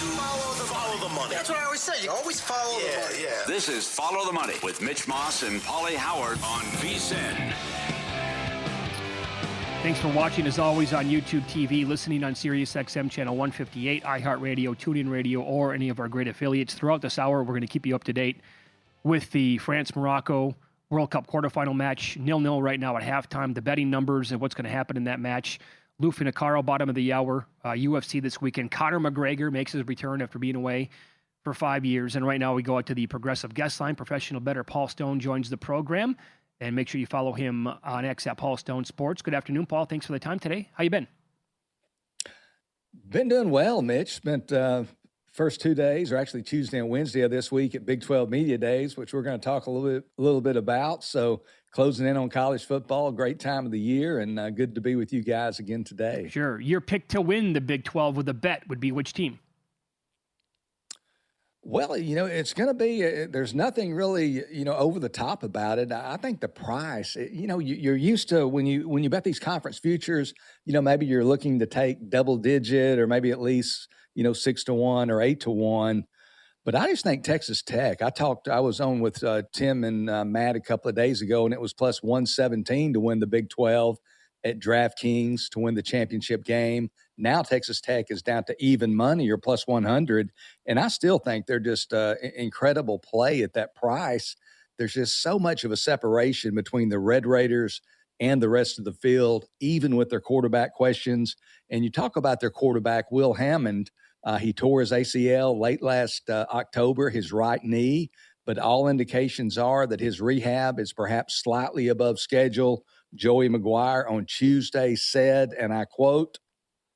Follow the money. That's what I always say. You always follow the money. Yeah. This is Follow the Money with Mitch Moss and Paulie Howard on VSiN. Thanks for watching, as always, on YouTube TV, listening on SiriusXM Channel 158, iHeartRadio, TuneIn Radio, or any of our great affiliates. Throughout this hour, we're going to keep you up to date with the France-Morocco World Cup quarterfinal match. 0-0 right now at halftime. The betting numbers and what's going to happen in that match. Lou Finocchiaro, bottom of the hour. UFC this weekend. Conor McGregor makes his return after being away for 5 years. And right now we go out to the Progressive Guest Line. Professional bettor Paul Stone joins the program. And make sure you follow him on X at Paul Stone Sports. Good afternoon, Paul. Thanks for the time today. How you been? Been doing well, Mitch. Spent first 2 days, or actually Tuesday and Wednesday of this week at Big 12 Media Days, which we're going to talk a little bit about. So closing in on college football, great time of the year, and good to be with you guys again today. Sure. Your pick to win the Big 12 with a bet would be which team? Well, it's going to be, there's nothing really, over the top about it. I think the price, you're used to when you bet these conference futures, maybe you're looking to take double digit or maybe at least, 6-1 or 8-1. But I just think Texas Tech, I was on with Tim and Matt a couple of days ago, and it was plus 117 to win the Big 12 at DraftKings to win the championship game. Now Texas Tech is down to even money or plus 100. And I still think they're just incredible play at that price. There's just so much of a separation between the Red Raiders and the rest of the field, even with their quarterback questions. And you talk about their quarterback, Will Hammond. He tore his ACL late last October, his right knee. But all indications are that his rehab is perhaps slightly above schedule. Joey McGuire on Tuesday said, and I quote,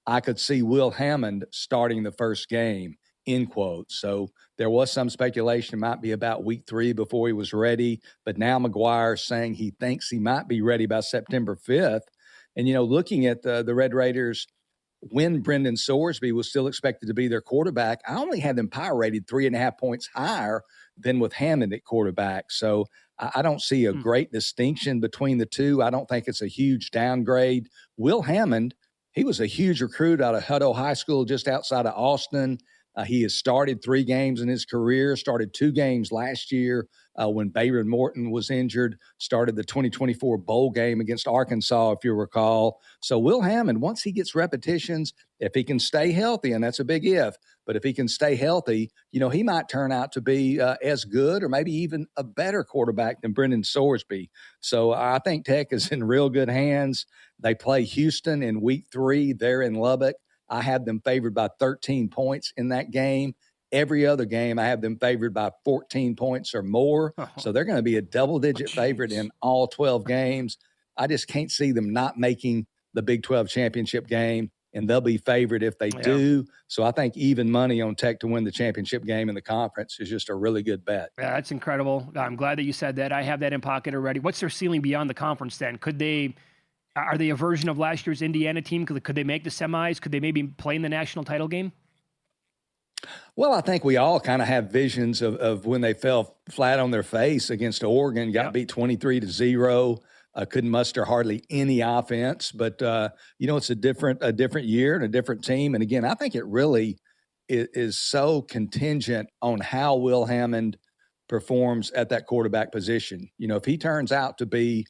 "I could see Will Hammond starting the first game," end quote. So there was some speculation it might be about week 3 before he was ready. But now McGuire is saying he thinks he might be ready by September 5th. And, looking at the Red Raiders, when Brendan Sorsby was still expected to be their quarterback, I only had them power rated 3.5 points higher than with Hammond at quarterback. So I don't see a great distinction between the two. I don't think it's a huge downgrade. Will Hammond, he was a huge recruit out of Hutto High School just outside of Austin. He has started 3 games in his career, started 2 games last year when Bayron Morton was injured, started the 2024 bowl game against Arkansas, if you recall. So Will Hammond, once he gets repetitions, if he can stay healthy, and that's a big if, but if he can stay healthy, he might turn out to be as good or maybe even a better quarterback than Brendan Sorsby. So I think Tech is in real good hands. They play Houston in week 3. They're in Lubbock. I have them favored by 13 points in that game. Every other game, I have them favored by 14 points or more. So they're going to be a double-digit favorite in all 12 games. I just can't see them not making the Big 12 championship game, and they'll be favored if they do. So I think even money on Tech to win the championship game in the conference is just a really good bet. Yeah, that's incredible. I'm glad that you said that. I have that in pocket already. What's their ceiling beyond the conference then? Are they a version of last year's Indiana team? Could they make the semis? Could they maybe play in the national title game? Well, I think we all kind of have visions of when they fell flat on their face against Oregon, got beat 23-0, couldn't muster hardly any offense. But, it's a different year and a different team. And, again, I think it really is so contingent on how Will Hammond performs at that quarterback position. If he turns out to be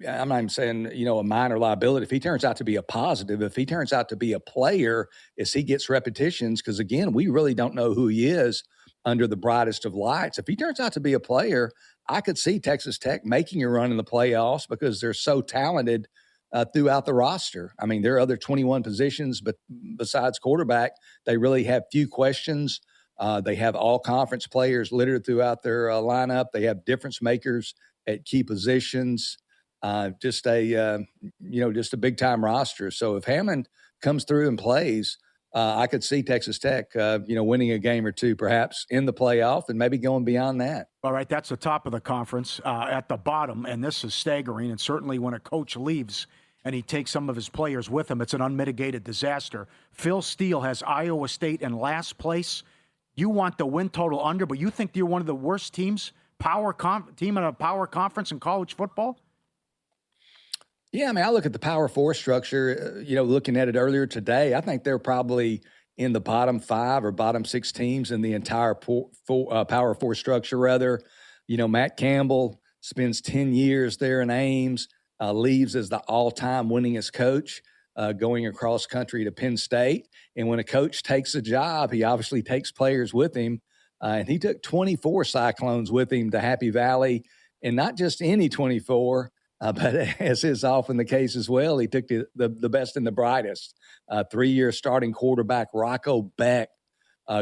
I'm not even saying, a minor liability. If he turns out to be a positive, if he turns out to be a player as he gets repetitions, because, again, we really don't know who he is under the brightest of lights. If he turns out to be a player, I could see Texas Tech making a run in the playoffs because they're so talented throughout the roster. I mean, there are other 21 positions, but besides quarterback, they really have few questions. They have all conference players littered throughout their lineup. They have difference makers at key positions. Just a big time roster. So if Hammond comes through and plays, I could see Texas Tech, winning a game or two, perhaps in the playoff and maybe going beyond that. All right. That's the top of the conference. At the bottom, and this is staggering. And certainly when a coach leaves and he takes some of his players with him, it's an unmitigated disaster. Phil Steele has Iowa State in last place. You want the win total under, but you think you're one of the worst teams, team in a power conference in college football? Yeah, I mean, I look at the Power 4 structure, looking at it earlier today, I think they're probably in the bottom 5 or bottom 6 teams in the entire Power 4 structure, rather. You know, Matt Campbell spends 10 years there in Ames, leaves as the all-time winningest coach, going across country to Penn State. And when a coach takes a job, he obviously takes players with him. And he took 24 Cyclones with him to Happy Valley, and not just any 24, but as is often the case as well, he took the best and the brightest. 3-year starting quarterback Rocco Beck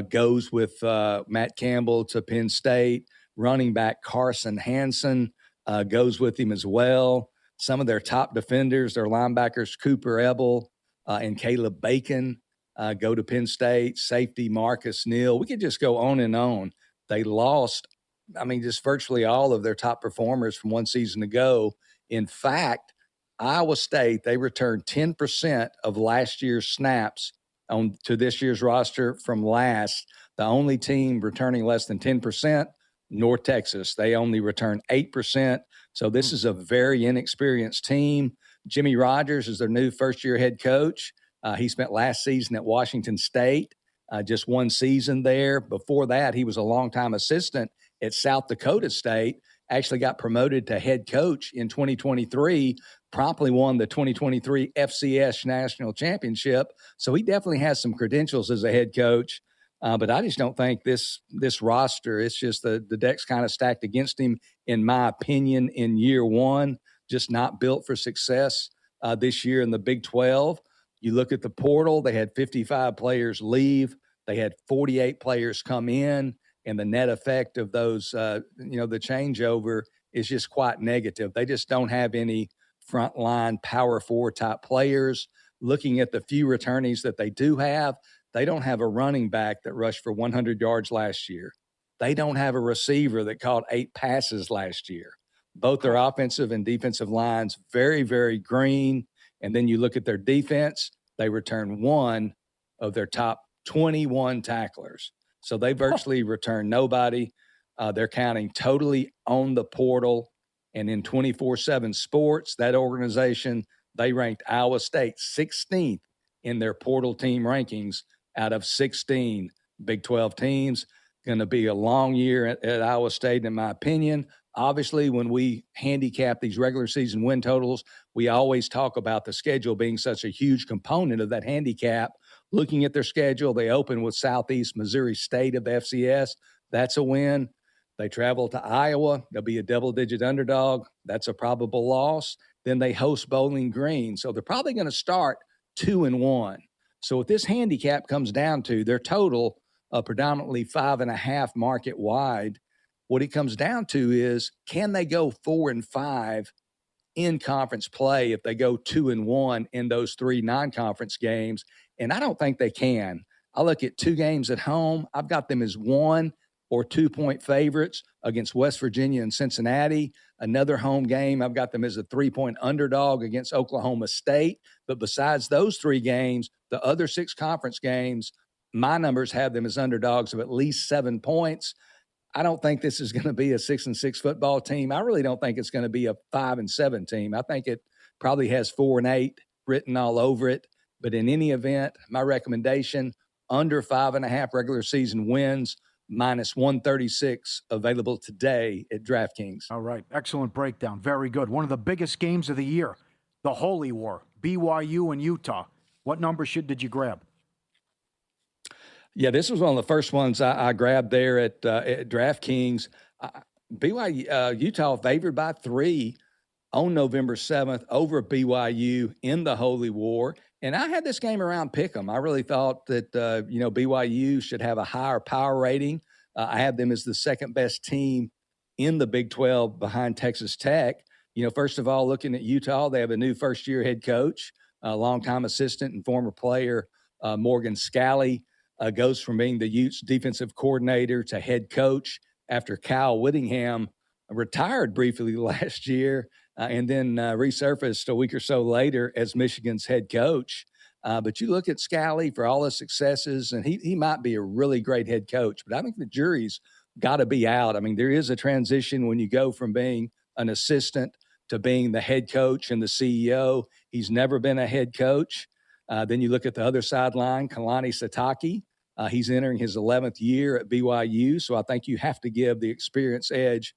goes with Matt Campbell to Penn State. Running back Carson Hansen goes with him as well. Some of their top defenders, their linebackers Cooper Ebel and Caleb Bacon, go to Penn State. Safety Marcus Neal. We could just go on and on. They lost, just virtually all of their top performers from one season ago. In fact, Iowa State, they returned 10% of last year's snaps to this year's roster from last. The only team returning less than 10%, North Texas. They only returned 8%. So this is a very inexperienced team. Jimmy Rogers is their new first-year head coach. He spent last season at Washington State, just one season there. Before that, he was a longtime assistant at South Dakota State, actually got promoted to head coach in 2023, promptly won the 2023 FCS National Championship. So he definitely has some credentials as a head coach. But I just don't think this roster, it's just the deck's kind of stacked against him, in my opinion, in year one, just not built for success this year in the Big 12. You look at the portal, they had 55 players leave. They had 48 players come in, and the net effect of those, the changeover is just quite negative. They just don't have any frontline Power 4 type players. Looking at the few returnees that they do have, they don't have a running back that rushed for 100 yards last year. They don't have a receiver that caught 8 passes last year. Both their offensive and defensive lines, very, very green. And then you look at their defense, they return one of their top 21 tacklers. So they virtually return nobody. They're counting totally on the portal. And in 24/7 Sports, that organization, they ranked Iowa State 16th in their portal team rankings out of 16 Big 12 teams. Going to be a long year at Iowa State, in my opinion. Obviously, when we handicap these regular season win totals, we always talk about the schedule being such a huge component of that handicap. Looking at their schedule, they open with Southeast Missouri State of the FCS. That's a win. They travel to Iowa. They'll be a double-digit underdog. That's a probable loss. Then they host Bowling Green. So they're probably going to start 2-1. So what this handicap comes down to, their total, predominantly 5.5 market wide. What it comes down to is, can they go 4-5 in conference play if they go 2-1 in those 3 non-conference games? And I don't think they can. I look at 2 games at home. I've got them as 1 or 2-point favorites against West Virginia and Cincinnati. Another home game, I've got them as a 3-point underdog against Oklahoma State. But besides those 3 games, the other 6 conference games, my numbers have them as underdogs of at least 7 points. I don't think this is going to be a 6-6 football team. I really don't think it's going to be a 5-7 team. I think it probably has 4-8 written all over it. But in any event, my recommendation, under 5.5 regular season wins, minus 136 available today at DraftKings. All right. Excellent breakdown. Very good. One of the biggest games of the year, the Holy War, BYU and Utah. What number did you grab? Yeah, this was one of the first ones I grabbed there at DraftKings. BYU, Utah favored by 3 on November 7th over BYU in the Holy War. And I had this game around pick'em. I really thought that, BYU should have a higher power rating. I have them as the second best team in the Big 12 behind Texas Tech. First of all, looking at Utah, they have a new first-year head coach, a longtime assistant and former player, Morgan Scalley. Goes from being the Utes defensive coordinator to head coach after Kyle Whittingham retired briefly last year and then resurfaced a week or so later as Michigan's head coach. But you look at Scalley for all his successes, and he might be a really great head coach, but I think the jury's got to be out. There is a transition when you go from being an assistant to being the head coach and the CEO. He's never been a head coach. Then you look at the other sideline, Kalani Sitake. He's entering his 11th year at BYU, so I think you have to give the experience edge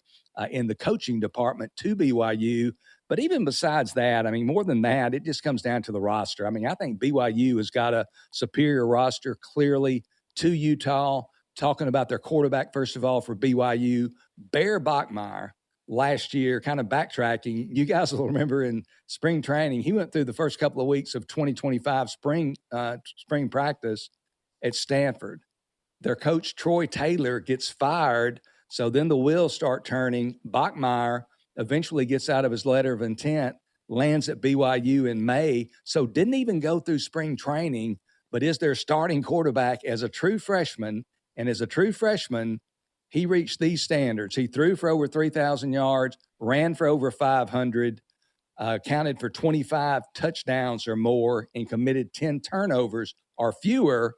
in the coaching department to BYU. But even besides that, I mean, more than that, it just comes down to the roster. I mean, I think BYU has got a superior roster clearly to Utah. Talking about their quarterback, first of all, for BYU, Bear Bachmeier, last year, kind of backtracking, you guys will remember in spring training, he went through the first couple of weeks of 2025 spring practice at Stanford. Their coach, Troy Taylor, gets fired. So then the wheels start turning. Bachmeier eventually gets out of his letter of intent, lands at BYU in May. So didn't even go through spring training, but is their starting quarterback as a true freshman. And as a true freshman, he reached these standards. He threw for over 3,000 yards, ran for over 500, counted for 25 touchdowns or more, and committed 10 turnovers or fewer.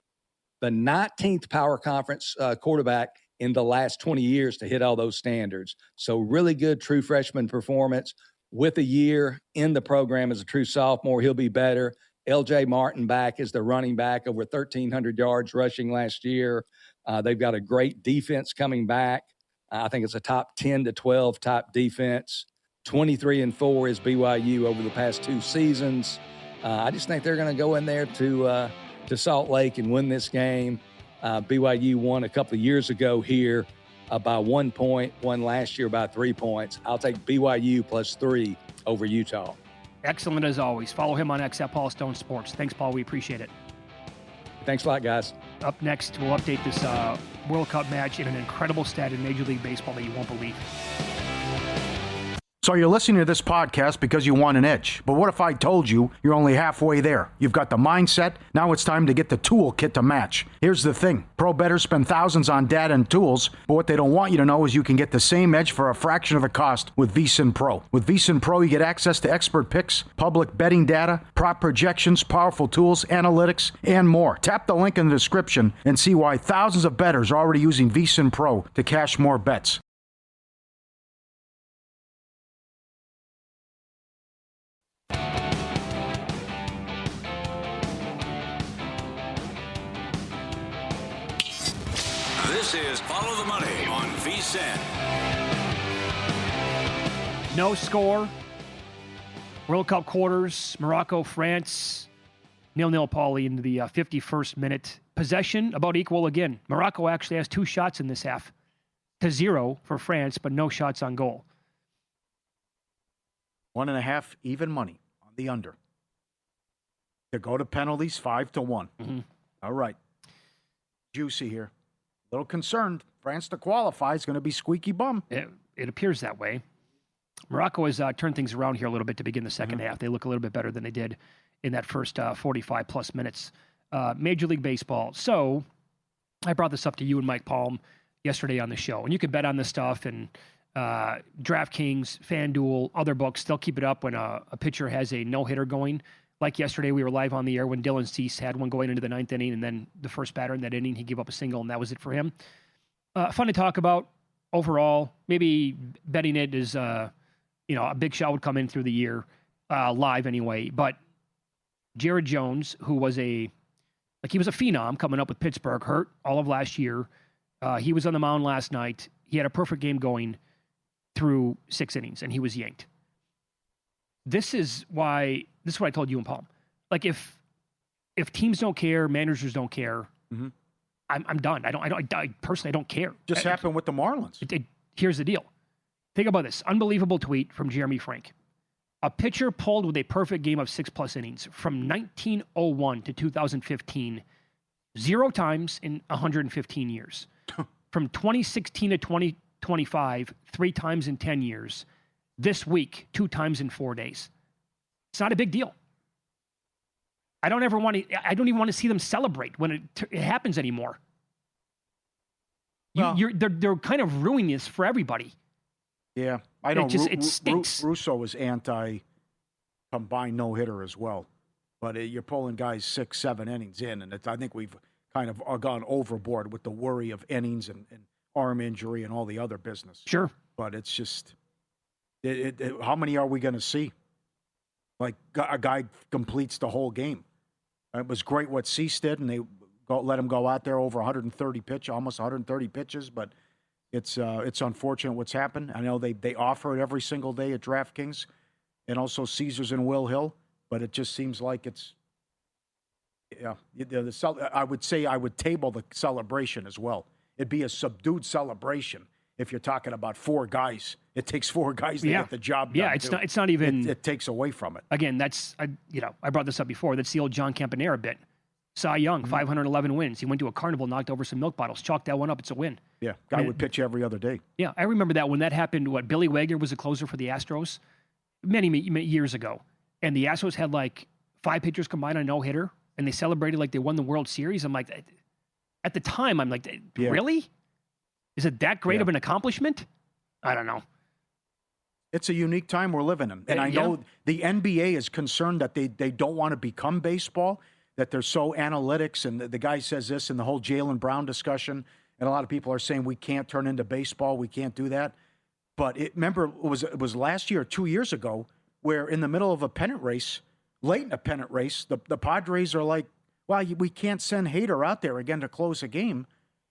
The 19th Power Conference quarterback in the last 20 years to hit all those standards. So really good true freshman performance. With a year in the program as a true sophomore, he'll be better. L.J. Martin back as the running back, over 1,300 yards rushing last year. They've got a great defense coming back. I think it's a top 10 to 12 type defense. 23-4 is BYU over the past 2 seasons. I just think they're going to go in there to Salt Lake and win this game. BYU won a couple of years ago here by 1 point, won last year by 3 points. I'll take BYU +3 over Utah. Excellent as always. Follow him on X at Paul Stone Sports. Thanks, Paul. We appreciate it. Thanks a lot, guys. Up next, we'll update this World Cup match in an incredible stat in Major League Baseball that you won't believe. So you're listening to this podcast because you want an edge. But what if I told you you're only halfway there? You've got the mindset. Now it's time to get the toolkit to match. Here's the thing. Pro bettors spend thousands on data and tools, but what they don't want you to know is you can get the same edge for a fraction of the cost with VSiN Pro. With VSiN Pro, you get access to expert picks, public betting data, prop projections, powerful tools, analytics, and more. Tap the link in the description and see why thousands of bettors are already using VSiN Pro to cash more bets. This is Follow the Money on VSiN. No score. World Cup quarters. Morocco, France. 0-0, Paulie, into the 51st minute. Possession, about equal again. Morocco actually has 2 shots in this half to 0 for France, but no shots on goal. 1.5 even money on the under. To go to penalties, 5-1. Mm-hmm. All right. Juicy here. A little concerned. France to qualify is going to be squeaky bum. It appears that way. Morocco has turned things around here a little bit to begin the second half. They look a little bit better than they did in that first 45-plus minutes. Major League Baseball. So I brought this up to you and Mike Palm yesterday on the show. And you can bet on this stuff. And DraftKings, FanDuel, other books, they'll keep it up when a pitcher has a no-hitter going. Like yesterday, we were live on the air when Dylan Cease had one going into the 9th inning, and then the first batter in that inning, he gave up a single, and that was it for him. Fun to talk about overall. Maybe betting it is, a big shot would come in through the year, live anyway. But Jared Jones, who was he was a phenom coming up with Pittsburgh, hurt all of last year. He was on the mound last night. He had a perfect game going through 6 innings, and he was yanked. This is what I told you and Paul. Like if teams don't care, managers don't care, I'm done. I personally don't care. Just happened with the Marlins. Here's the deal. Think about this. Unbelievable tweet from Jeremy Frank. A pitcher pulled with a perfect game of 6+ innings from 1901 to 2015, 0 times in 115 years. From 2016 to 2025, 3 times in 10 years. This week, 2 times in 4 days. It's not a big deal. I don't even want to see them celebrate when it happens anymore. They're kind of ruining this for everybody. Yeah, I know. It stinks. Russo was anti-combined no-hitter as well. But you're pulling guys 6-7 innings in, and I think we've kind of gone overboard with the worry of innings and arm injury and all the other business. Sure. But it's just... how many are we going to see? Like a guy completes the whole game. It was great what Cease did, and they let him go out there over 130 pitches, almost 130 pitches. But it's unfortunate what's happened. I know they offer it every single day at DraftKings, and also Caesars and Will Hill. But it just seems like it's I would say I would table the celebration as well. It'd be a subdued celebration if you're talking about 4 guys. It takes 4 guys to get the job done. Yeah, it's not even. It takes away from it. Again, I brought this up before. That's the old John Campanera bit. Cy Young, 511 wins. He went to a carnival, knocked over some milk bottles, chalked that one up. It's a win. Yeah, guy would pitch every other day. Yeah, I remember that when that happened. Billy Wagner was a closer for the Astros many years ago, and the Astros had like 5 pitchers combined on a no-hitter, and they celebrated like they won the World Series. I'm like, at the time, I'm like, really? Is it that great of an accomplishment? I don't know. It's a unique time we're living in. And I know the NBA is concerned that they don't want to become baseball, that they're so analytics. And the guy says this in the whole Jaylen Brown discussion. And a lot of people are saying we can't turn into baseball. We can't do that. But remember, it was last year or 2 years ago where in the middle of a pennant race, late in a pennant race, the Padres are like, well, we can't send Hader out there again to close a game.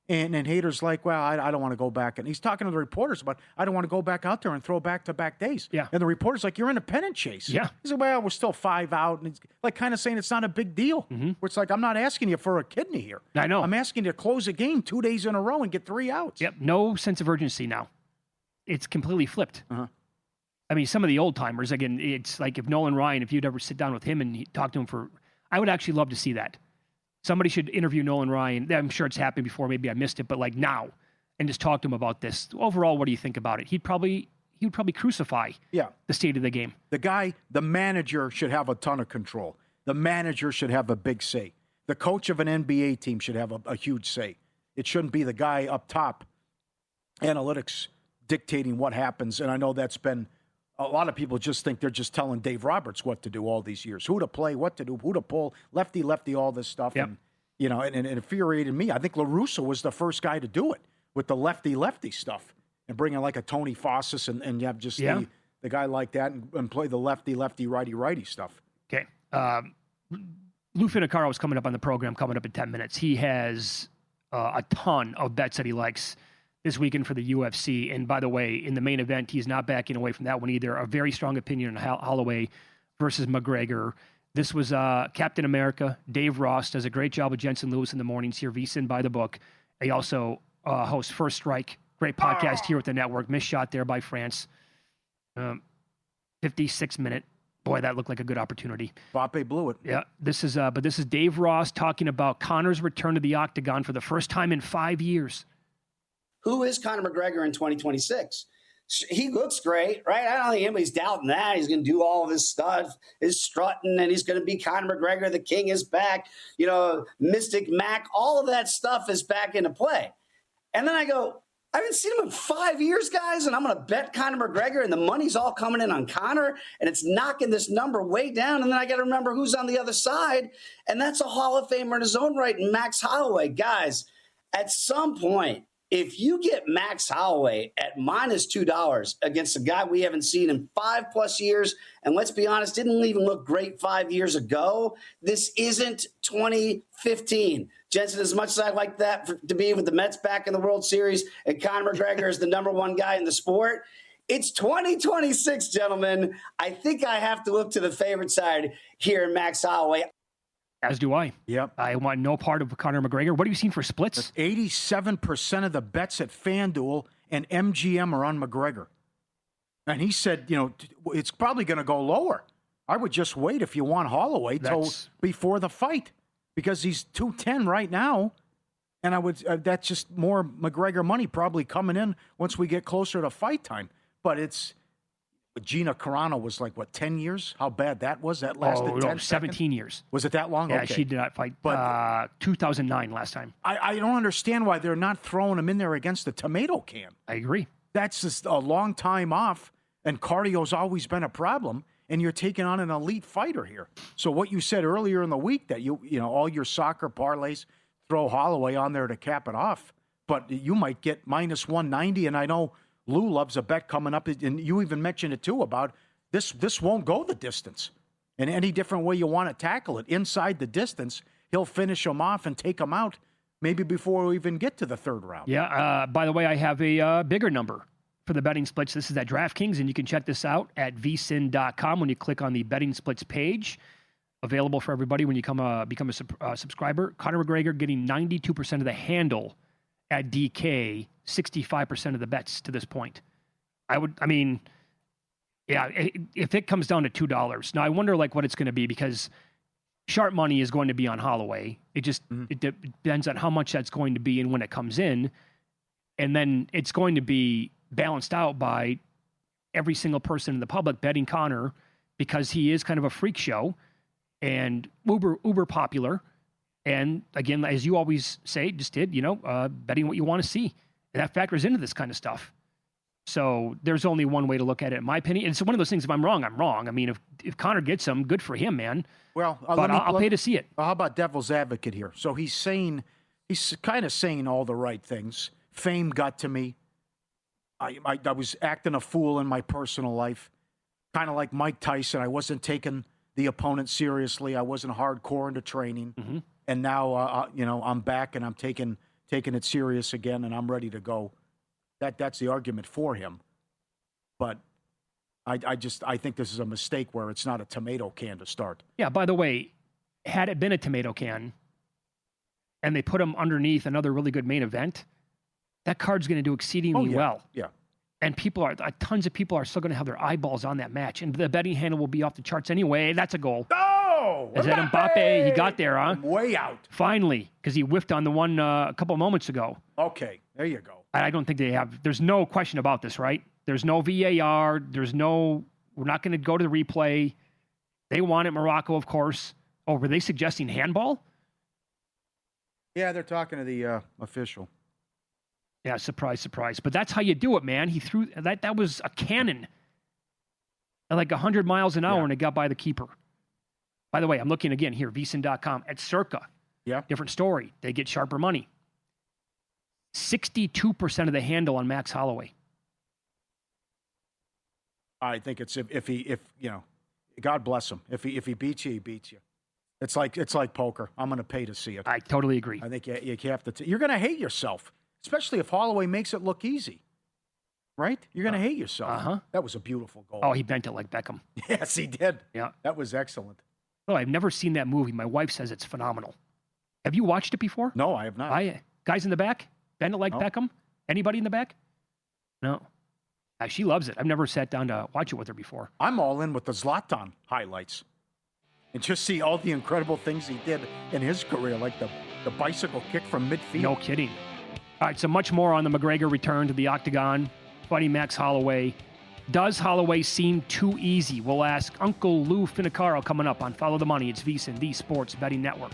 And Hader's like, well, I don't want to go back. And he's talking to the reporters about, I don't want to go back out there and throw back-to-back days. Yeah. And the reporter's like, you're in a pennant chase. Yeah. He said, well, we're still 5 out. And he's like kind of saying it's not a big deal. Mm-hmm. Where it's like, I'm not asking you for a kidney here. I know. I'm asking you to close a game 2 days in a row and get 3 outs. Yep. No sense of urgency now. It's completely flipped. Uh-huh. I mean, some of the old timers, again, it's like if Nolan Ryan, if you'd ever sit down with him and talk to him I would actually love to see that. Somebody should interview Nolan Ryan. I'm sure it's happened before. Maybe I missed it, but like now, and just talk to him about this. Overall, what do you think about it? He would probably crucify the state of the game. The manager should have a ton of control. The manager should have a big say. The coach of an NBA team should have a huge say. It shouldn't be the guy up top, analytics, dictating what happens. And I know that's been a lot of people just think they're just telling Dave Roberts what to do all these years, who to play, what to do, who to pull, lefty, all this stuff. Yep. And it infuriated me. I think La Russa was the first guy to do it with the lefty stuff and bring in like a Tony Fossis and you have just the guy like that and play the lefty, righty stuff. Okay. Lou Finicaro is coming up on the program coming up in 10 minutes. He has a ton of bets that he likes this weekend for the UFC. And by the way, in the main event, he's not backing away from that one either. A very strong opinion on Holloway versus McGregor. This was Captain America. Dave Ross does a great job with Jensen Lewis in the mornings here. VSiN by the book. He also hosts First Strike. Great podcast here with the network. Missed shot there by France. 56-minute. Boy, that looked like a good opportunity. Bape blew it. Yeah. This is Dave Ross talking about Conor's return to the octagon for the first time in 5 years. Who is Conor McGregor in 2026? He looks great, right? I don't think anybody's doubting that. He's going to do all of his stuff, his strutting, and he's going to be Conor McGregor. The king is back. Mystic Mac, all of that stuff is back into play. And then I go, I haven't seen him in 5 years, guys, and I'm going to bet Conor McGregor, and the money's all coming in on Conor, and it's knocking this number way down. And then I got to remember who's on the other side, and that's a Hall of Famer in his own right, Max Holloway. Guys, at some point, if you get Max Holloway at -$2 against a guy we haven't seen in 5+ years, and let's be honest, didn't even look great 5 years ago, this isn't 2015. Jensen, as much as I like that to be with the Mets back in the World Series and Conor McGregor is the #1 guy in the sport, it's 2026, gentlemen. I think I have to look to the favorite side here in Max Holloway. As do I. Yep. I want no part of Conor McGregor. What have you seen for splits? 87% of the bets at FanDuel and MGM are on McGregor. And he said, it's probably going to go lower. I would just wait if you want Holloway till before the fight because he's 210 right now. And that's just more McGregor money probably coming in once we get closer to fight time. But Gina Carano was 10 years? How bad that was? That lasted 17 years. Was it that long? Yeah, okay. She did not fight. But 2009 last time. I don't understand why they're not throwing him in there against the tomato can. I agree. That's just a long time off, and cardio's always been a problem, and you're taking on an elite fighter here. So what you said earlier in the week that all your soccer parlays throw Holloway on there to cap it off, but you might get -190, and I know Lou loves a bet coming up, and you even mentioned it too about this won't go the distance. And any different way you want to tackle it, inside the distance, he'll finish him off and take him out maybe before we even get to the third round. Yeah. By the way, I have a bigger number for the betting splits. This is at DraftKings, and you can check this out at vsin.com when you click on the betting splits page. Available for everybody when you become a subscriber. Conor McGregor getting 92% of the handle at DK, 65% of the bets to this point. If it comes down to $2, now I wonder what it's going to be, because sharp money is going to be on Holloway. It depends on how much that's going to be and when it comes in. And then it's going to be balanced out by every single person in the public betting Conor, because he is kind of a freak show and uber popular. And again, as you always say, betting what you want to see. And that factors into this kind of stuff. So there's only one way to look at it, in my opinion. And it's one of those things, if I'm wrong, I'm wrong. I mean, if Conor gets him, good for him, man. Well, I'll pay to see it. How about devil's advocate here? So he's kind of saying all the right things. Fame got to me. I was acting a fool in my personal life. Kind of like Mike Tyson. I wasn't taking the opponent seriously. I wasn't hardcore into training. Mm-hmm. And now, I'm back and I'm taking it serious again, and I'm ready to go. That's the argument for him. But I think this is a mistake where it's not a tomato can to start. Yeah, by the way, had it been a tomato can and they put him underneath another really good main event, that card's going to do exceedingly well. Yeah. And tons of people are still going to have their eyeballs on that match. And the betting handle will be off the charts anyway. That's a goal. Oh! Is that Mbappe? He got there, huh? Way out. Finally, because he whiffed on the one a couple moments ago. Okay, there you go. I don't think there's no question about this, right? There's no VAR. We're not going to go to the replay. They want it, Morocco, of course. Oh, were they suggesting handball? Yeah, they're talking to the official. Yeah, surprise, surprise. But that's how you do it, man. He threw that. That was a cannon at 100 miles an hour, and it got by the keeper. By the way, I'm looking again here, vsin.com at Circa. Yeah. Different story. They get sharper money. 62% of the handle on Max Holloway. I think it's if God bless him. If he beats you, he beats you. It's like poker. I'm going to pay to see it. I totally agree. I think you have to. You're going to hate yourself. Especially if Holloway makes it look easy, right? You're going to hate yourself. Uh-huh. That was a beautiful goal. Oh, he bent it like Beckham. Yes, he did. Yeah. That was excellent. Oh, I've never seen that movie. My wife says it's phenomenal. Have you watched it before? No, I have not. Guys in the back? Bend it like Beckham? Anybody in the back? No. She loves it. I've never sat down to watch it with her before. I'm all in with the Zlatan highlights. And just see all the incredible things he did in his career, like the bicycle kick from midfield. No kidding. All right, so much more on the McGregor return to the octagon, fighting Max Holloway. Does Holloway seem too easy? We'll ask Uncle Lou Finicaro coming up on Follow the Money. It's VSiN, the Sports Betting Network.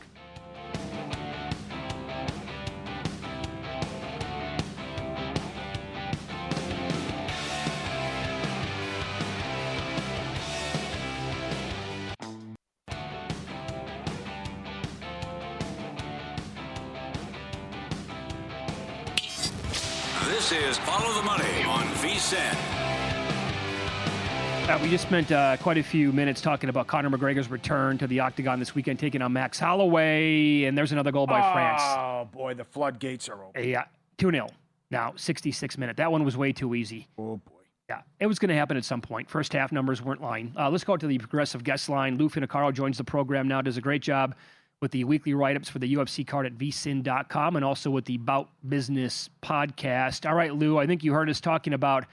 This is Follow the Money on VSiN. We just spent quite a few minutes talking about Conor McGregor's return to the octagon this weekend, taking on Max Holloway, and there's another goal by France. Oh, boy, the floodgates are open. Yeah, 2-0. Now, 66 minute. That one was way too easy. Oh, boy. Yeah, it was going to happen at some point. First half numbers weren't lying. Let's go to the progressive guest line. Lou Finicaro joins the program now, does a great job with the weekly write-ups for the UFC card at vsin.com and also with the Bout Business podcast. All right, Lou, I think you heard us talking about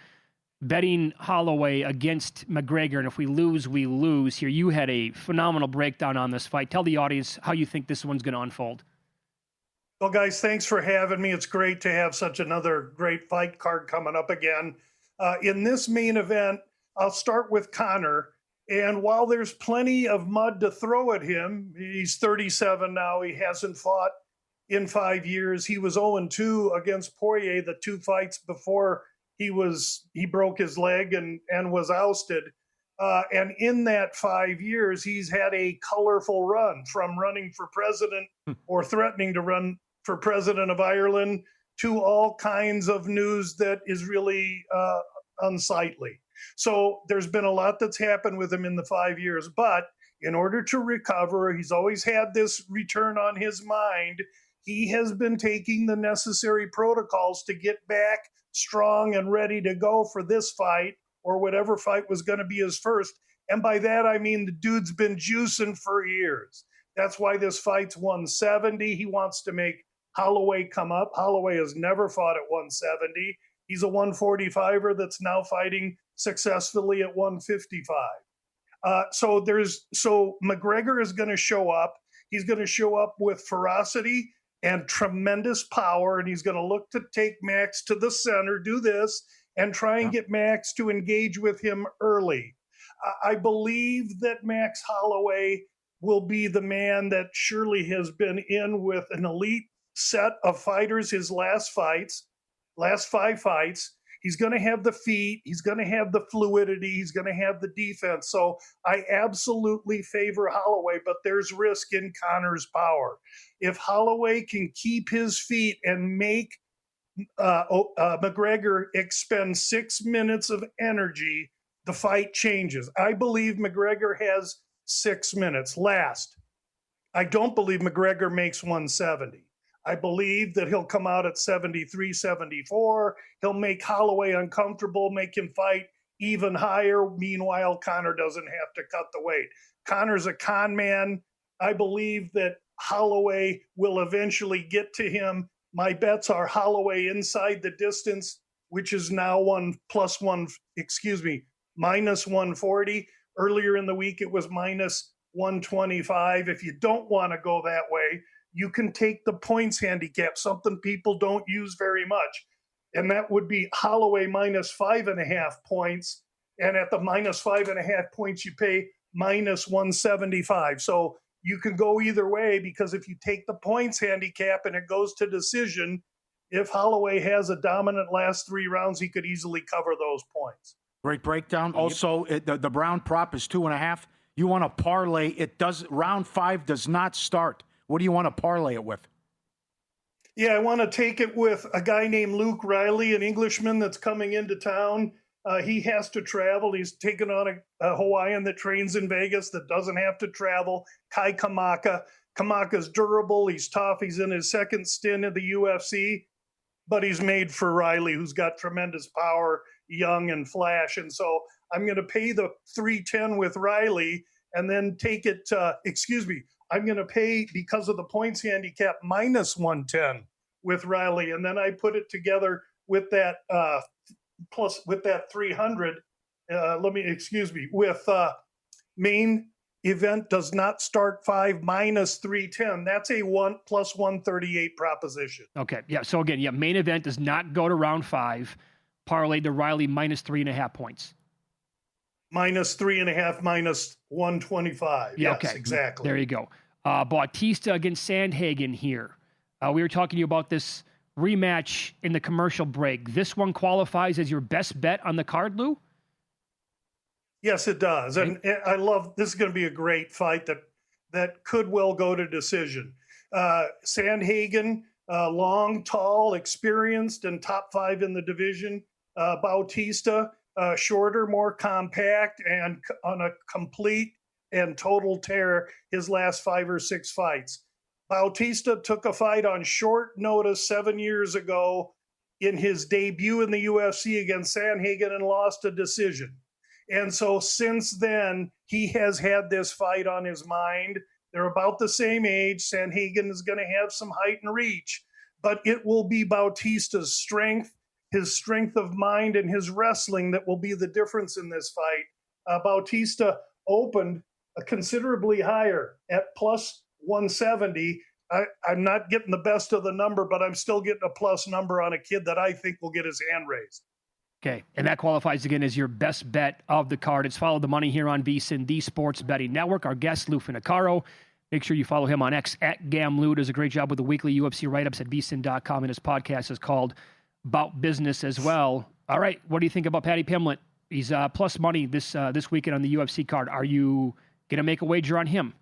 betting Holloway against McGregor, and if we lose, we lose. Here, you had a phenomenal breakdown on this fight. Tell the audience how you think this one's going to unfold. Well, guys, thanks for having me. It's great to have such another great fight card coming up again. In this main event, I'll start with Conor. And while there's plenty of mud to throw at him, he's 37 now. He hasn't fought in 5 years. He was 0-2 against Poirier the two fights before he broke his leg and was ousted. And in that 5 years, he's had a colorful run from running for president or threatening to run for president of Ireland to all kinds of news that is really unsightly. So there's been a lot that's happened with him in the 5 years, but in order to recover, he's always had this return on his mind. He has been taking the necessary protocols to get back strong and ready to go for this fight or whatever fight was going to be his first. And by that, I mean the dude's been juicing for years. That's why this fight's 170. He wants to make Holloway come up. Holloway has never fought at 170. He's a 145er that's now fighting successfully at 155. So McGregor is going to show up. He's going to show up with ferocity and tremendous power, and he's going to look to take Max to the center, do this, and try and get Max to engage with him early. I believe that Max Holloway will be the man that surely has been in with an elite set of fighters his last 5 fights. He's going to have the feet. He's going to have the fluidity. He's going to have the defense. So I absolutely favor Holloway, but there's risk in Conor's power. If Holloway can keep his feet and make McGregor expend 6 minutes of energy, the fight changes. I believe McGregor has 6 minutes. Last, I don't believe McGregor makes 170. I believe that he'll come out at 73, 74. He'll make Holloway uncomfortable, make him fight even higher. Meanwhile, Conor doesn't have to cut the weight. Conor's a con man. I believe that Holloway will eventually get to him. My bets are Holloway inside the distance, which is now minus 140. Earlier in the week, it was minus 125. If you don't want to go that way, you can take the points handicap, something people don't use very much. And that would be Holloway minus 5.5 points. And at the minus 5.5 points, you pay minus 175. So you can go either way, because if you take the points handicap and it goes to decision, if Holloway has a dominant last 3 rounds, he could easily cover those points. Great breakdown. Also, the Brown prop is 2.5. You want to parlay. Round 5 does not start. What do you want to parlay it with? Yeah, I want to take it with a guy named Luke Riley, an Englishman that's coming into town. He has to travel. He's taken on a Hawaiian that trains in Vegas that doesn't have to travel, Kai Kamaka. Kamaka's durable. He's tough. He's in his second stint in the UFC, but he's made for Riley, who's got tremendous power, young and flash. And so I'm going to pay the 310 with Riley and then take it, I'm going to pay, because of the points handicap, minus 110 with Riley. And then I put it together with that, with that 300, with main event does not start 5 minus 310. That's a 1 plus 138 proposition. Okay. Yeah. So again, main event does not go to round 5. Parlayed to Riley minus 3.5 points. Minus 3.5, minus 125. Yeah, yes, okay. Exactly. There you go. Bautista against Sandhagen here. We were talking to you about this rematch in the commercial break. This one qualifies as your best bet on the card, Lou? Yes, it does. Okay. And I love, this is going to be a great fight that could well go to decision. Sandhagen, long, tall, experienced, and top 5 in the division. Bautista, shorter, more compact, and on a complete and total tear his last 5 or 6 fights. Bautista took a fight on short notice 7 years ago in his debut in the UFC against Sandhagen and lost a decision. And so since then, he has had this fight on his mind. They're about the same age. Sandhagen is going to have some height and reach, but it will be Bautista's strength, his strength of mind, and his wrestling that will be the difference in this fight. Bautista opened considerably higher at plus 170. I'm not getting the best of the number, but I'm still getting a plus number on a kid that I think will get his hand raised. Okay, and that qualifies again as your best bet of the card. It's Follow the Money here on VSiN, the Sports Betting Network. Our guest, Lou Finocchiaro. Make sure you follow him on X at GamLou. Does a great job with the weekly UFC write-ups at VSiN.com, and his podcast is called About Business as well. All right, what do you think about Paddy Pimblett? He's plus money this weekend on the UFC card. Are you going to make a wager on him?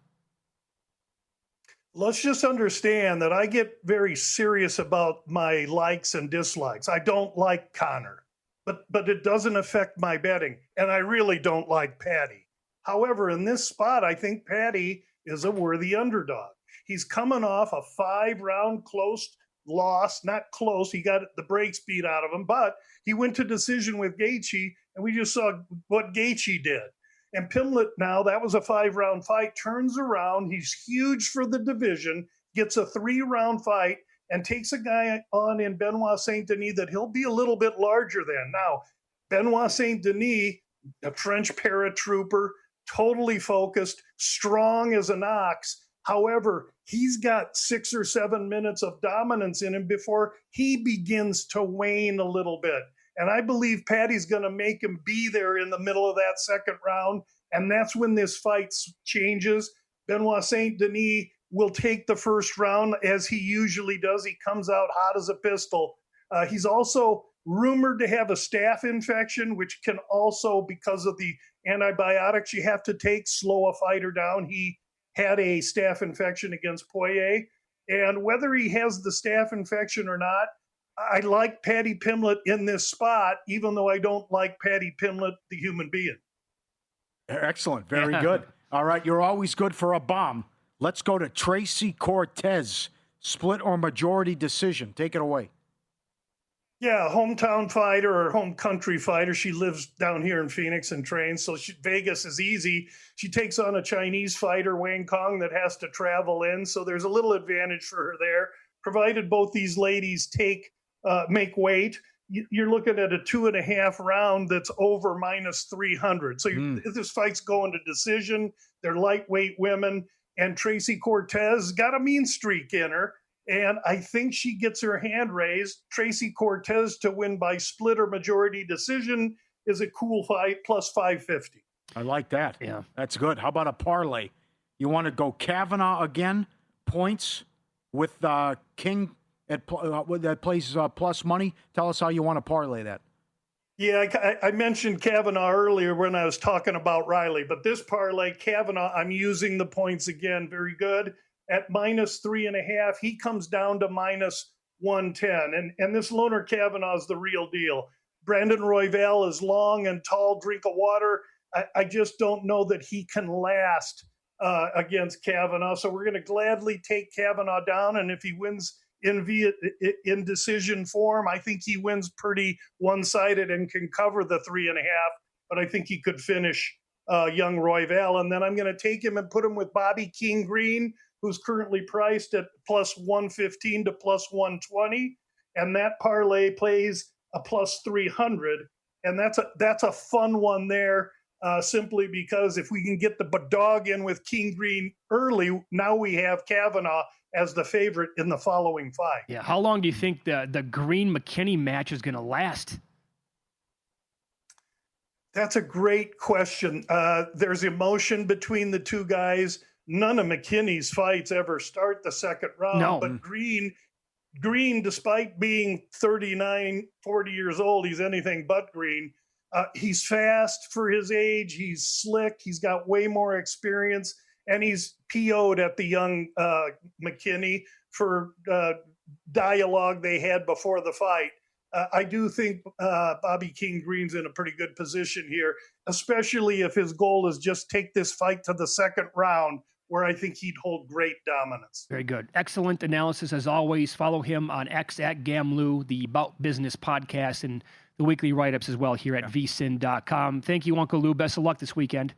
Let's just understand that I get very serious about my likes and dislikes. I don't like Conor, but it doesn't affect my betting, and I really don't like Paddy. However, in this spot, I think Patty is a worthy underdog. He's coming off a 5-round close loss, not close. He got the brakes beat out of him, but he went to decision with Gaethje, and we just saw what Gaethje did. And Pimblett now, that was a 5-round fight, turns around. He's huge for the division, gets a 3-round fight, and takes a guy on in Benoit Saint Denis that he'll be a little bit larger than. Now, Benoit Saint Denis, a French paratrooper, totally focused, strong as an ox. However, he's got 6 or 7 minutes of dominance in him before he begins to wane a little bit. And I believe Patty's going to make him be there in the middle of that second round. And that's when this fight changes. Benoit Saint Denis will take the first round as he usually does. He comes out hot as a pistol. He's also rumored to have a staph infection, which can also, because of the antibiotics you have to take, slow a fighter down. He had a staph infection against Poirier. And whether he has the staph infection or not, I like Paddy Pimblett in this spot, even though I don't like Paddy Pimblett, the human being. Excellent. Very good. All right. You're always good for a bomb. Let's go to Tracy Cortez. Split or majority decision. Take it away. Yeah, hometown fighter or home country fighter. She lives down here in Phoenix and trains, so Vegas is easy. She takes on a Chinese fighter, Wang Kong, that has to travel in, so there's a little advantage for her there, provided both these ladies make weight. You're looking at a 2.5 round that's over -300. So this fight's going to decision. They're lightweight women, and Tracy Cortez got a mean streak in her. And I think she gets her hand raised. Tracy Cortez to win by split or majority decision is a cool fight, plus 550. I like that. Yeah. That's good. How about a parlay? You want to go Kavanaugh again, points with King that plays plus money? Tell us how you want to parlay that. Yeah, I mentioned Kavanaugh earlier when I was talking about Riley, but this parlay, Kavanaugh, I'm using the points again. Very good. At -3.5, he comes down to -110. And this Loner Kavanaugh is the real deal. Brandon Royval is long and tall, drink of water. I just don't know that he can last against Kavanaugh. So we're going to gladly take Kavanaugh down. And if he wins in decision form, I think he wins pretty one-sided and can cover the 3.5. But I think he could finish young Royval. And then I'm going to take him and put him with Bobby King Green, who's currently priced at +115 to +120, and that parlay plays a +300, and that's a fun one there, simply because if we can get the dog in with King Green early, now we have Kavanaugh as the favorite in the following fight. Yeah, how long do you think the Green-McKinney match is going to last? That's a great question. There's emotion between the two guys. None of McKinney's fights ever start the second round. No. But Green, despite being 39, 40 years old, he's anything but green. He's fast for his age. He's slick. He's got way more experience. And he's PO'd at the young McKinney for dialogue they had before the fight. I do think Bobby King Green's in a pretty good position here, especially if his goal is just take this fight to the second round, where I think he'd hold great dominance. Very good. Excellent analysis as always. Follow him on X at Gamlu, the About Business podcast, and the weekly write-ups as well here at vsin.com. Thank you, Uncle Lou. Best of luck this weekend.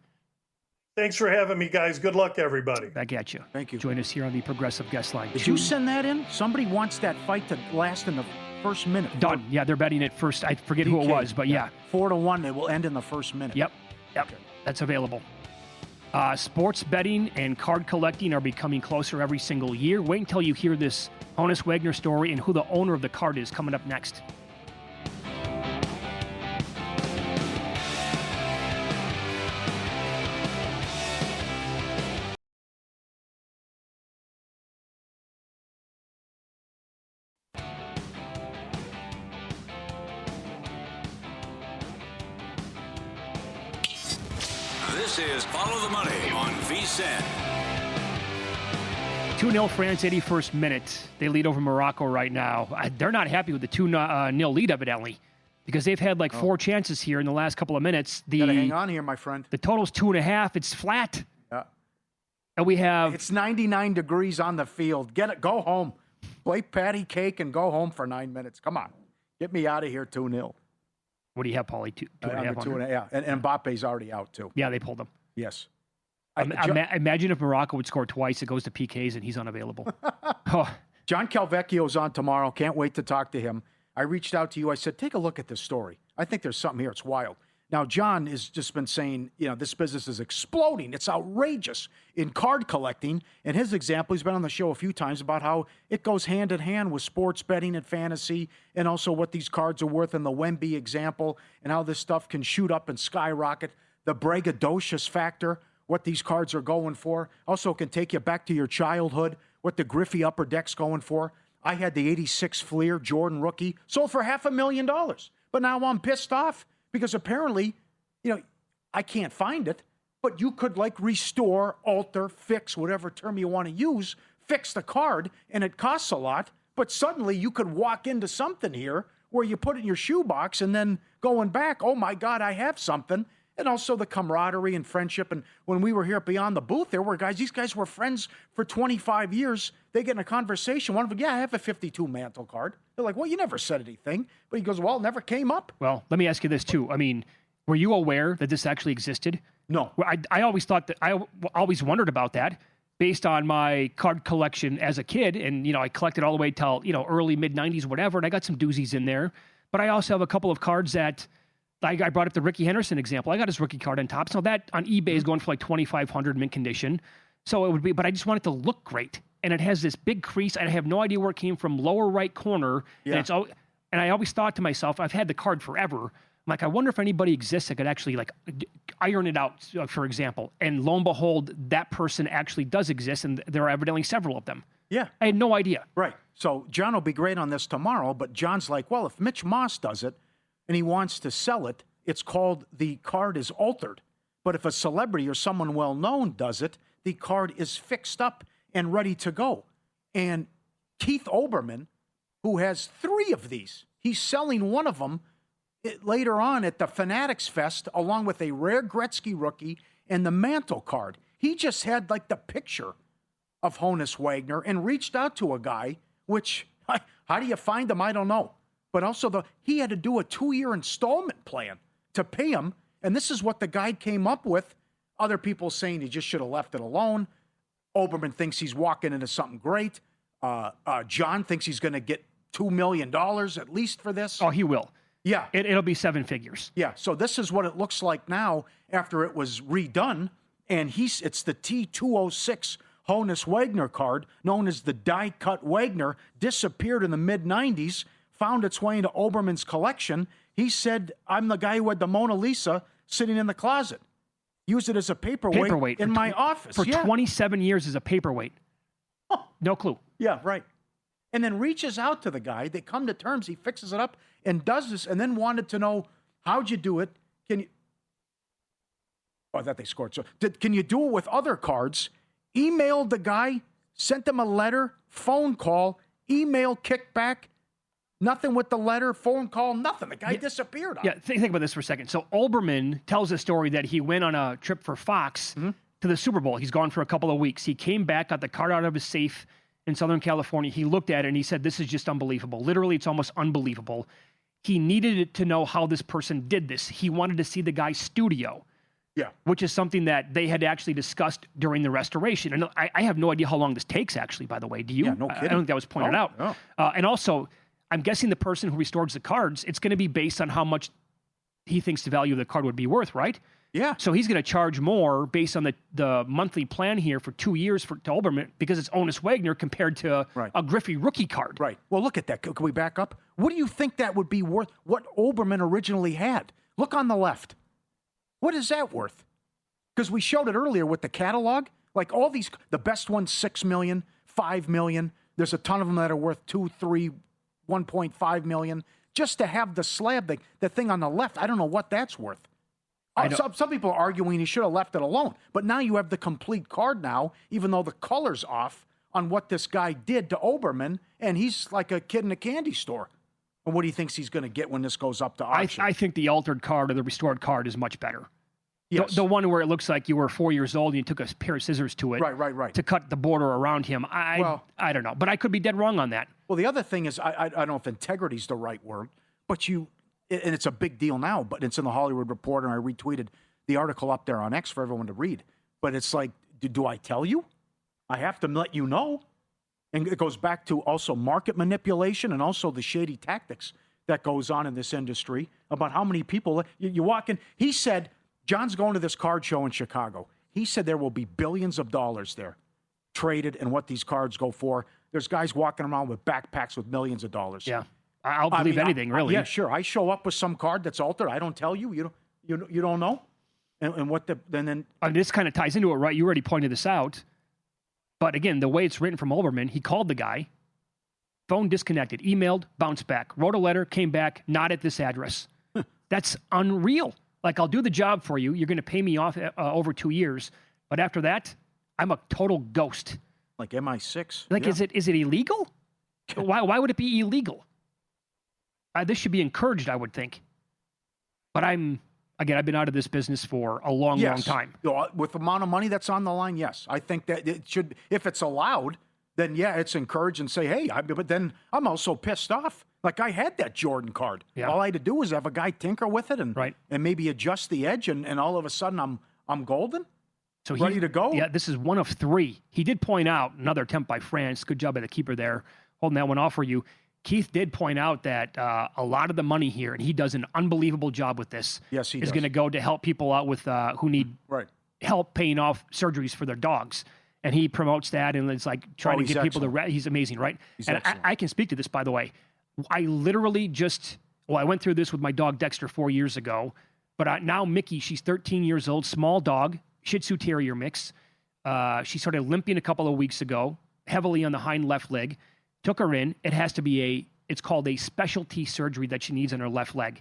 Thanks for having me, guys. Good luck, everybody. Back at you. Thank you. Join us here on the Progressive Guest Line. Did you send that in? Somebody wants that fight to last in the first minute. Done. Yeah, they're betting it first. I forget who it was, but yeah. 4-1, it will end in the first minute. Yep. Okay. That's available. Sports betting and card collecting are becoming closer every single year. Wait until you hear this Honus Wagner story and who the owner of the card is coming up next. This is Follow the Money on VSiN. 2-0 France, 81st minute. They lead over Morocco right now. They're not happy with the 2-0 lead, evidently. because they've had like 4 chances here in the last couple of minutes. Gotta hang on here, my friend. The total's 2.5. It's flat. Yeah. And we have It's 99 degrees on the field. Get it. Go home. Play patty cake and go home for 9 minutes. Come on. Get me out of here 2-0. What do you have, Paulie? Two and a half. 2.5. Yeah. And Mbappe's already out, too. Yeah, they pulled him. Yes. Imagine if Morocco would score twice, it goes to PKs, and he's unavailable. Oh. John Calvecchio's on tomorrow. Can't wait to talk to him. I reached out to you. I said, take a look at this story. I think there's something here. It's wild. Now, John has just been saying, this business is exploding. It's outrageous in card collecting. And his example, he's been on the show a few times about how it goes hand in hand with sports betting and fantasy, and also what these cards are worth in the Wemby example, and how this stuff can shoot up and skyrocket. The braggadocious factor, what these cards are going for. Also can take you back to your childhood, what the Griffey Upper Deck's going for. I had the 86 Fleer Jordan rookie, sold for $500,000. But now I'm pissed off because apparently, I can't find it, but you could restore, alter, fix, whatever term you want to use, fix the card, and it costs a lot. But suddenly you could walk into something here where you put it in your shoebox and then going back, oh my God, I have something. And also the camaraderie and friendship. And when we were here beyond the booth, there were guys, these guys were friends for 25 years. They get in a conversation. One of them, I have a 52 Mantle card. They're like, well, you never said anything. But he goes, well, it never came up. Well, let me ask you this, too. I mean, were you aware that this actually existed? No. I always thought that, I always wondered about that based on my card collection as a kid. And, I collected all the way till, early, mid-90s, whatever. And I got some doozies in there. But I also have a couple of cards that... I brought up the Ricky Henderson example. I got his rookie card on top. So that on eBay is going for like $2,500 mint condition. So it would be, but I just want it to look great. And it has this big crease. I have no idea where it came from, lower right corner. Yeah. And I always thought to myself, I've had the card forever. I'm like, I wonder if anybody exists that could actually iron it out, for example. And lo and behold, that person actually does exist. And there are evidently several of them. Yeah. I had no idea. Right. So John will be great on this tomorrow. But John's like, well, if Mitch Moss does it, and he wants to sell it, it's called the card is altered. But if a celebrity or someone well-known does it, the card is fixed up and ready to go. And Keith Olbermann, who has 3 of these, he's selling one of them later on at the Fanatics Fest, along with a rare Gretzky rookie and the Mantle card. He just had the picture of Honus Wagner and reached out to a guy, which, how do you find him? I don't know. But also, he had to do a 2-year installment plan to pay him. And this is what the guy came up with. Other people saying he just should have left it alone. Olbermann thinks he's walking into something great. John thinks he's going to get $2 million at least for this. Oh, he will. Yeah. It'll be 7 figures. Yeah. So this is what it looks like now after it was redone. And it's the T206 Honus Wagner card, known as the die-cut Wagner, disappeared in the mid-90s. Found its way into Olbermann's collection. He said, I'm the guy who had the Mona Lisa sitting in the closet. Used it as a paperweight in my office. For 27 years as a paperweight. Huh. No clue. Yeah, right. And then reaches out to the guy. They come to terms. He fixes it up and does this, and then wanted to know, how'd you do it? Can you... Oh, I thought they scored. So, can you do it with other cards? Emailed the guy, sent him a letter, phone call, email kickback. Nothing with the letter, phone call, nothing. The guy disappeared. Yeah, think about this for a second. So Olbermann tells a story that he went on a trip for Fox to the Super Bowl. He's gone for a couple of weeks. He came back, got the card out of his safe in Southern California. He looked at it and he said, this is just unbelievable. Literally, it's almost unbelievable. He needed to know how this person did this. He wanted to see the guy's studio. Yeah. Which is something that they had actually discussed during the restoration. And I have no idea how long this takes, actually, by the way. Do you? Yeah, no kidding. I don't think that was pointed out. No. And also, I'm guessing the person who restores the cards, it's going to be based on how much he thinks the value of the card would be worth, right? Yeah. So he's going to charge more based on the monthly plan here for 2 years to Olbermann because it's Honus Wagner compared to a Griffey rookie card. Right. Well, look at that. Can we back up? What do you think that would be worth? What Olbermann originally had? Look on the left. What is that worth? Because we showed it earlier with the catalog. All these, the best ones, $6 million, $5 million. There's a ton of them that are worth 2, 3, 1.5 million. Just to have the slab, the thing on the left, I don't know what that's worth. Some people are arguing he should have left it alone. But now you have the complete card now, even though the color's off on what this guy did to Olbermann, and he's like a kid in a candy store. And what do you think he's going to get when this goes up to auction? I think the altered card or the restored card is much better. Yes. The one where it looks like you were 4 years old and you took a pair of scissors to it. Right. To cut the border around him. I don't know. But I could be dead wrong on that. Well, the other thing is, I don't know if integrity is the right word, but and it's a big deal now, but it's in the Hollywood Reporter, and I retweeted the article up there on X for everyone to read. But it's like, do I tell you? I have to let you know. And it goes back to also market manipulation and also the shady tactics that goes on in this industry about how many people you walk in. He said, John's going to this card show in Chicago. He said there will be billions of dollars there traded and what these cards go for. There's guys walking around with backpacks with millions of dollars. Yeah. I'll believe anything, really. Yeah, sure. I show up with some card that's altered. I don't tell you. You don't know. And what then this kind of ties into it, right? You already pointed this out. But again, the way it's written from Olbermann, he called the guy, phone disconnected, emailed, bounced back, wrote a letter, came back, not at this address. That's unreal. Like, I'll do the job for you. You're going to pay me off over 2 years. But after that, I'm a total ghost. Like MI6? Like, yeah. is it illegal? Why would it be illegal? This should be encouraged, I would think. But I've been out of this business for a long time. With the amount of money that's on the line, yes. I think that it should, if it's allowed, then yeah, it's encouraged and say, hey, but then I'm also pissed off. Like, I had that Jordan card. Yeah. All I had to do was have a guy tinker with it and maybe adjust the edge, and all of a sudden I'm golden. So ready to go. Yeah, this is one of three. He did point out another attempt by France. Good job by the keeper there, holding that one off for you. Keith did point out that a lot of the money here, and he does an unbelievable job with this, yes, he is going to go to help people out with who need help paying off surgeries for their dogs. And he promotes that, and it's like trying to get people to. He's amazing, right? He's and excellent. I can speak to this, by the way. I literally I went through this with my dog Dexter 4 years ago, but now Mickey, she's 13 years old, small dog, Shih Tzu Terrier mix. She started limping a couple of weeks ago, heavily on the hind left leg. Took her in. It has to be it's called a specialty surgery that she needs on her left leg.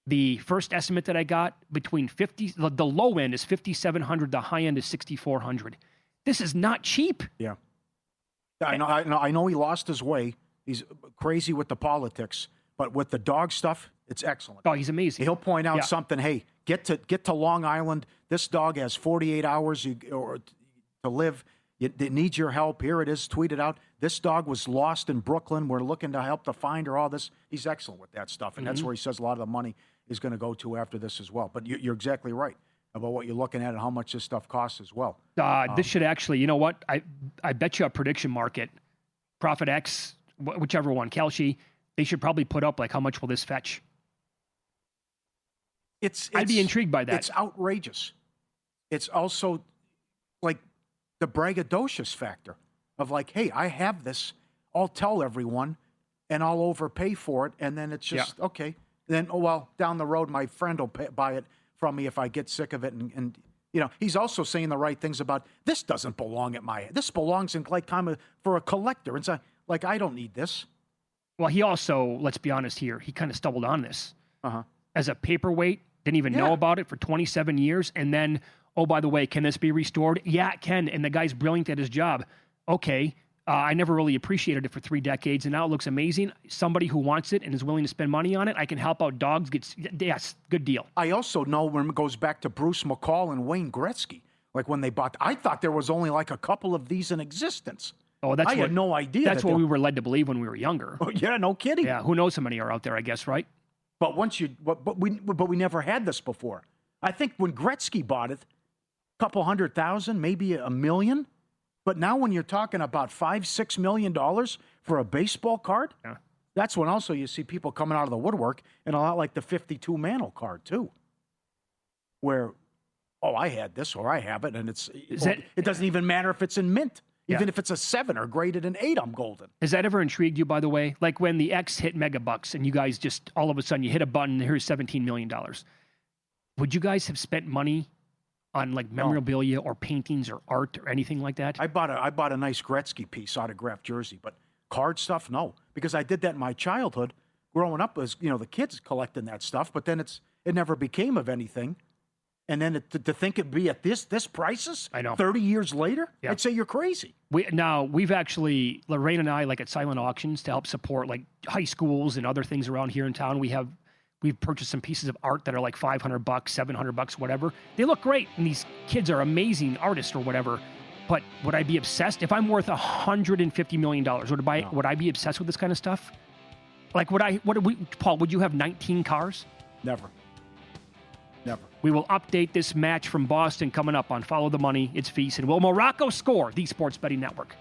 The first estimate that I got, between the low end is $5,700, the high end is $6,400. This is not cheap. Yeah. I know he lost his way. He's crazy with the politics, but with the dog stuff, it's excellent. Oh, he's amazing. He'll point out something. Hey, get to Long Island. This dog has 48 hours to live. It needs your help. Here it is, tweeted out. This dog was lost in Brooklyn. We're looking to help to find her. All this. He's excellent with that stuff, and that's where he says a lot of the money is going to go to after this as well. But you're exactly right about what you're looking at and how much this stuff costs as well. This should actually, you know what? I bet you a prediction market, Profit X, whichever one, Kalshi, they should probably put up like how much will this fetch? I'd be intrigued by that. It's outrageous. It's also like the braggadocious factor of like, hey, I have this. I'll tell everyone, and I'll overpay for it, and then it's just okay. Then down the road, my friend will buy it from me if I get sick of it, and he's also saying the right things about this doesn't belong at this belongs in like kind of for a collector. It's like I don't need this. Well, he also, let's be honest here, he kind of stumbled on this as a paperweight. Didn't even know about it for 27 years, and then, oh, by the way, can this be restored? Yeah, it can, and the guy's brilliant at his job. Okay, I never really appreciated it for 3 decades, and now it looks amazing. Somebody who wants it and is willing to spend money on it, I can help out dogs. Yes, good deal. I also know when it goes back to Bruce McCall and Wayne Gretzky, like when they bought, I thought there was only like a couple of these in existence. Oh, I had no idea. That's what we were led to believe when we were younger. Oh, yeah, no kidding. Yeah, who knows how many are out there, I guess, right? But we never had this before. I think when Gretzky bought it, a couple 100,000, maybe $1 million. But now when you're talking about $5-6 million for a baseball card, that's when also you see people coming out of the woodwork, and a lot like the 52 Mantle card too, where I had this or I have it, and it doesn't even matter if it's in mint. Even if it's a 7 or graded an 8, I'm golden. Has that ever intrigued you, by the way? Like when the X hit megabucks and you guys just, all of a sudden, you hit a button, and here's $17 million. Would you guys have spent money on like memorabilia or paintings or art or anything like that? I bought a nice Gretzky piece, autographed jersey, but card stuff, no. Because I did that in my childhood. Growing up as, the kids collecting that stuff, but then it never became of anything. And then to think it'd be at this prices? I know. 30 years later? Yeah. I'd say you're crazy. We've actually, Lorraine and I, like at silent auctions to help support like high schools and other things around here in town. We've purchased some pieces of art that are like $500, $700, whatever. They look great, and these kids are amazing artists or whatever. But would I be obsessed if I'm worth $150 million? Would I be obsessed with this kind of stuff? Like, Paul? Would you have 19 cars? Never. We will update this match from Boston coming up on Follow the Money. It's Feast, and will Morocco score? The Sports Betting Network.